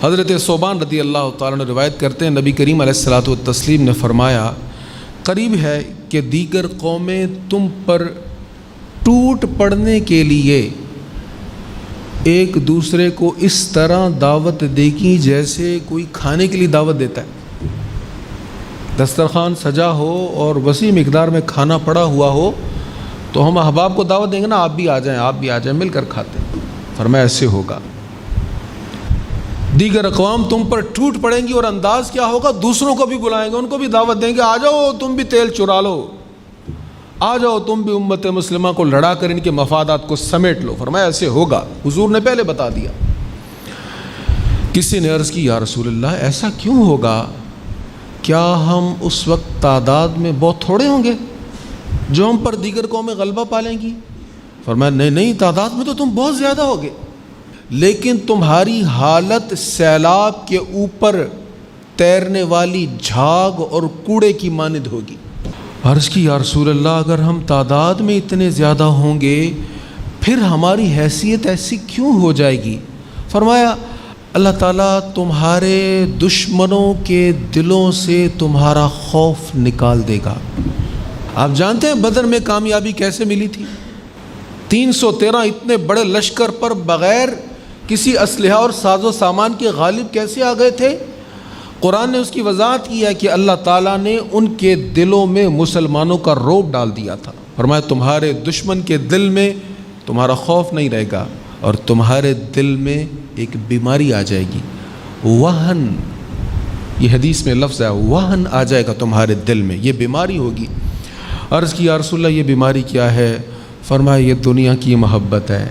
حضرت ثوبان رضی اللہ تعالیٰ نے روایت کرتے ہیں نبی کریم علیہ الصلوۃ والتسلیم نے فرمایا قریب ہے کہ دیگر قومیں تم پر ٹوٹ پڑنے کے لیے ایک دوسرے کو اس طرح دعوت دے گی جیسے کوئی کھانے کے لیے دعوت دیتا ہے۔ دسترخوان سجا ہو اور وسیع مقدار میں کھانا پڑا ہوا ہو تو ہم احباب کو دعوت دیں گے نا، آپ بھی آ جائیں مل کر کھاتے ہیں۔ فرمایا ایسے ہوگا، دیگر اقوام تم پر ٹوٹ پڑیں گی اور انداز کیا ہوگا، دوسروں کو بھی بلائیں گے، ان کو بھی دعوت دیں گے، آ جاؤ تم بھی تیل چرا لو، آ جاؤ تم بھی امت مسلمہ کو لڑا کر ان کے مفادات کو سمیٹ لو۔ فرمایا ایسے ہوگا، حضور نے پہلے بتا دیا۔ کسی نے عرض کی یا رسول اللہ ایسا کیوں ہوگا، کیا ہم اس وقت تعداد میں بہت تھوڑے ہوں گے جو ہم پر دیگر قومیں غلبہ پالیں گی؟ فرمایا نہیں، تعداد میں تو تم بہت زیادہ ہوگے، لیکن تمہاری حالت سیلاب کے اوپر تیرنے والی جھاگ اور کوڑے کی مانند ہوگی۔ عرض کی یا رسول اللہ اگر ہم تعداد میں اتنے زیادہ ہوں گے پھر ہماری حیثیت ایسی کیوں ہو جائے گی؟ فرمایا اللہ تعالیٰ تمہارے دشمنوں کے دلوں سے تمہارا خوف نکال دے گا۔ آپ جانتے ہیں بدر میں کامیابی کیسے ملی تھی؟ 313 اتنے بڑے لشکر پر بغیر کسی اسلحہ اور ساز و سامان کے غالب کیسے آ گئے تھے؟ قرآن نے اس کی وضاحت کی ہے کہ اللہ تعالیٰ نے ان کے دلوں میں مسلمانوں کا رعب ڈال دیا تھا۔ فرمایا تمہارے دشمن کے دل میں تمہارا خوف نہیں رہے گا اور تمہارے دل میں ایک بیماری آ جائے گی، وہن، یہ حدیث میں لفظ ہے، وہن آ جائے گا تمہارے دل میں، یہ بیماری ہوگی۔ عرض کی یا رسول اللہ یہ بیماری کیا ہے؟ فرمایا یہ دنیا کی محبت ہے۔